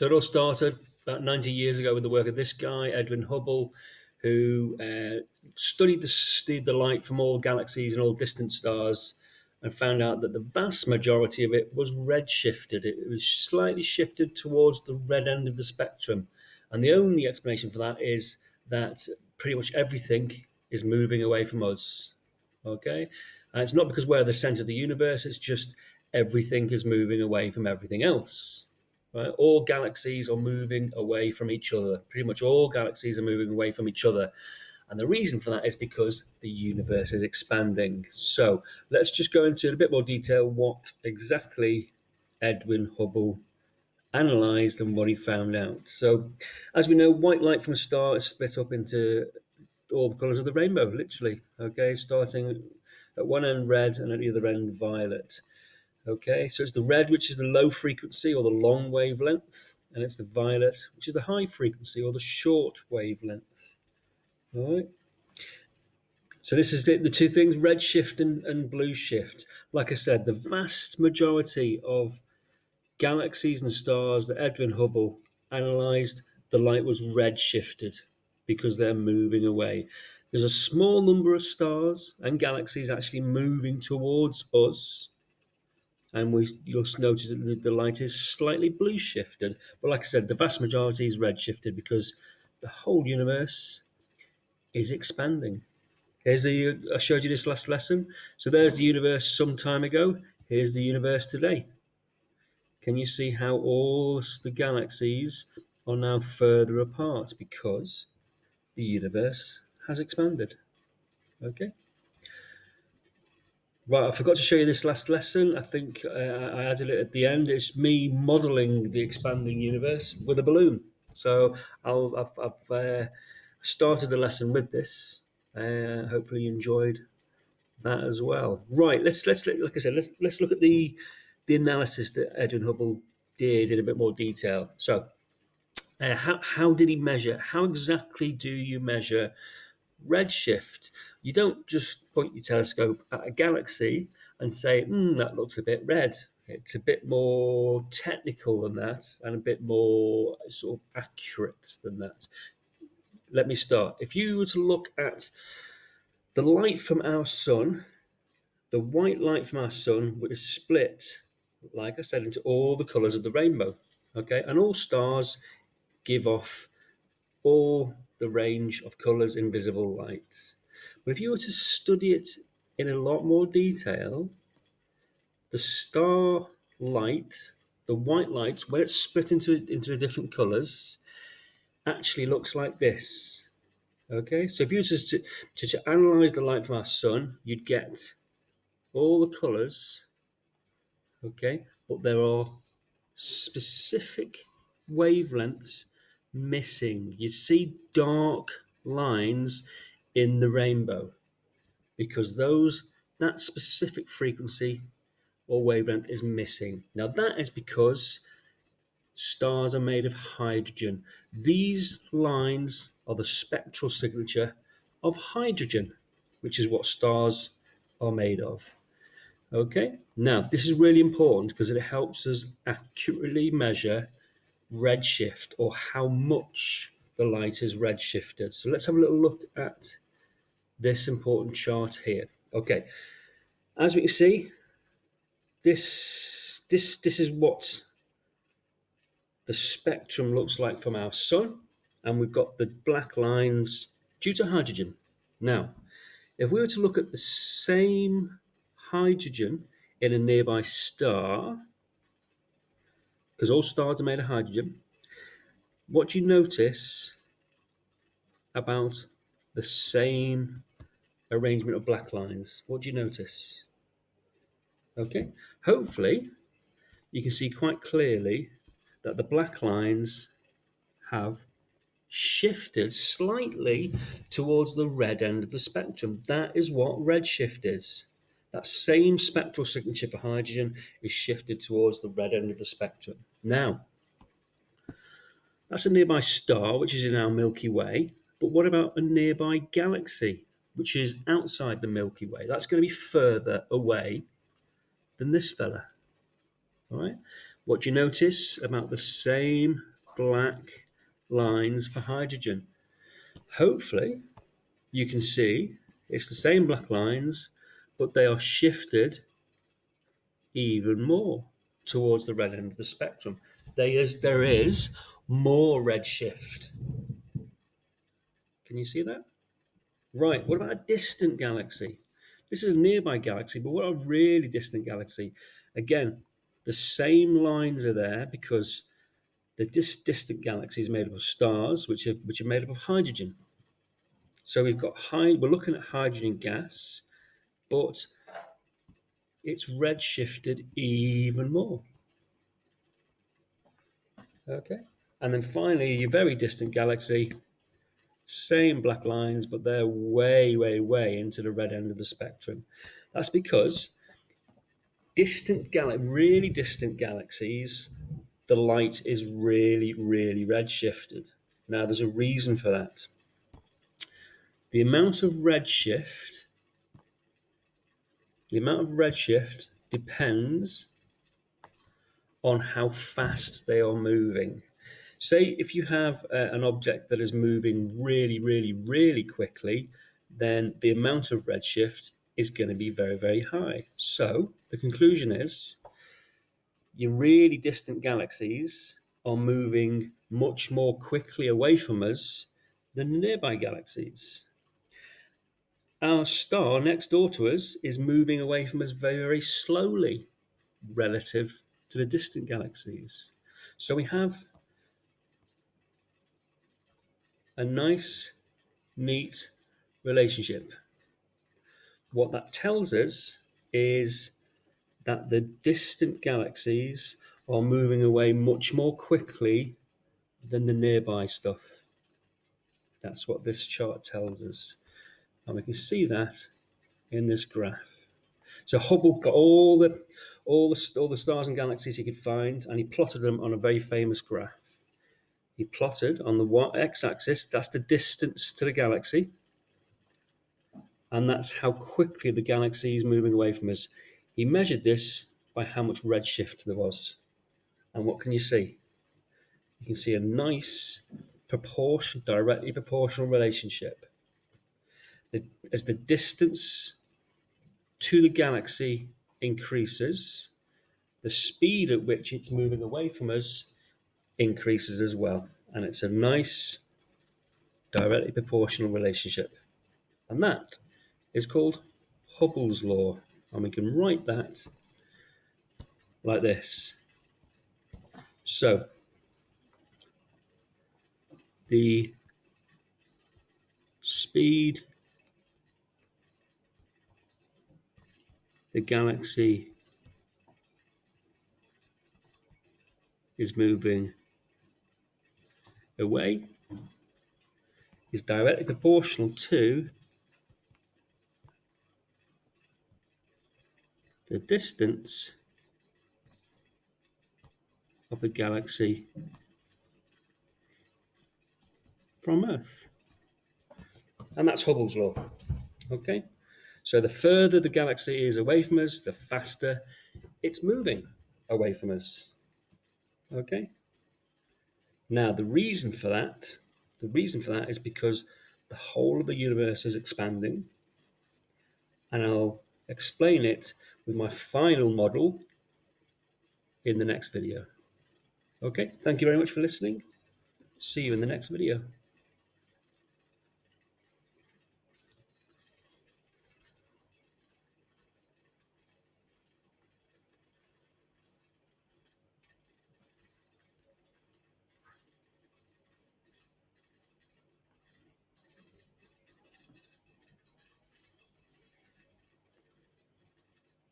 So it all started about 90 years ago with the work of this guy, Edwin Hubble, who studied the light from all galaxies and all distant stars and found out that the vast majority of it was redshifted. It was slightly shifted towards the red end of the spectrum. And the only explanation for that is that pretty much everything is moving away from us. Okay? And it's not because we're the center of the universe, it's just everything is moving away from everything else. Right? All galaxies are moving away from each other. Pretty much all galaxies are moving away from each other. And the reason for that is because the universe is expanding. So let's just go into a bit more detail what exactly Edwin Hubble analysed and what he found out. So, as we know, white light from a star is split up into all the colours of the rainbow, literally. Okay, starting at one end red and at the other end violet. Okay, so it's the red, which is the low frequency or the long wavelength, and it's the violet, which is the high frequency or the short wavelength. All right. So this is the two things, red shift and blue shift. Like I said, the vast majority of galaxies and stars that Edwin Hubble analysed, the light was red shifted because they're moving away. There's a small number of stars and galaxies actually moving towards us, and you'll notice that the light is slightly blue shifted. But like I said, the vast majority is red shifted because the whole universe is expanding. I showed you this last lesson. So there's the universe some time ago. Here's the universe today. Can you see how all the galaxies are now further apart because the universe has expanded? Okay. Right, I forgot to show you this last lesson. I think I added it at the end. It's me modelling the expanding universe with a balloon. So I've started the lesson with this. Hopefully you enjoyed that as well. Right, let's like I said, let's look at the analysis that Edwin Hubble did in a bit more detail. So, how did he measure? How exactly do you measure redshift? You don't just point your telescope at a galaxy and say, that looks a bit red. It's a bit more technical than that and a bit more sort of accurate than that. Let me start. If you were to look at the light from our sun, the white light from our sun is split, like I said, into all the colours of the rainbow. Okay, and all stars give off all the range of colours in visible light. But if you were to study it in a lot more detail, the star light, the white light, when it's split into the different colours, actually looks like this. Okay, so if you were to analyse the light from our sun, you'd get all the colours. Okay, but there are specific wavelengths missing. You see dark lines in the rainbow because that specific frequency or wavelength is missing. Now that is because stars are made of hydrogen. These lines are the spectral signature of hydrogen, which is what stars are made of. Okay, now this is really important because it helps us accurately measure redshift or how much the light is redshifted. So let's have a little look at this important chart here. Okay, as we can see, this is what the spectrum looks like from our sun, and we've got the black lines due to hydrogen. Now, if we were to look at the same hydrogen in a nearby star, because all stars are made of hydrogen, what do you notice about the same arrangement of black lines? What do you notice? Okay, hopefully you can see quite clearly that the black lines have shifted slightly towards the red end of the spectrum. That is what redshift is. That same spectral signature for hydrogen is shifted towards the red end of the spectrum. Now, that's a nearby star, which is in our Milky Way. But what about a nearby galaxy, which is outside the Milky Way? That's going to be further away than this fella. All right. What do you notice about the same black lines for hydrogen? Hopefully, you can see it's the same black lines, but they are shifted even more towards the red end of the spectrum. There is more redshift. Can you see that? Right, what about a distant galaxy? This is a nearby galaxy, but what a really distant galaxy. Again, the same lines are there because the distant galaxy is made up of stars, which are made up of hydrogen. So we're looking at hydrogen gas, but it's redshifted even more. Okay, and then finally, your very distant galaxy, same black lines, but they're way, way, way into the red end of the spectrum. That's because really distant galaxies, the light is really, really redshifted. Now, there's a reason for that. The amount of redshift depends on how fast they are moving. Say if you have an object that is moving really, really, really quickly, then the amount of redshift is going to be very, very high. So the conclusion is your really distant galaxies are moving much more quickly away from us than the nearby galaxies. Our star next door to us is moving away from us very, very slowly relative to the distant galaxies. So we have a nice, neat relationship. What that tells us is that the distant galaxies are moving away much more quickly than the nearby stuff. That's what this chart tells us. And we can see that in this graph. So Hubble got all the stars and galaxies he could find, and he plotted them on a very famous graph. He plotted on the x-axis, that's the distance to the galaxy, and that's how quickly the galaxy is moving away from us. He measured this by how much redshift there was. And what can you see? You can see a nice directly proportional relationship. As the distance to the galaxy increases, the speed at which it's moving away from us increases as well. And it's a nice directly proportional relationship. And that is called Hubble's law. And we can write that like this. So the speed the galaxy is moving away is directly proportional to the distance of the galaxy from Earth. And that's Hubble's law. Okay? So the further the galaxy is away from us, the faster it's moving away from us. Okay? Now, the reason for that is because the whole of the universe is expanding, and I'll explain it with my final model in the next video. Okay, thank you very much for listening. See you in the next video.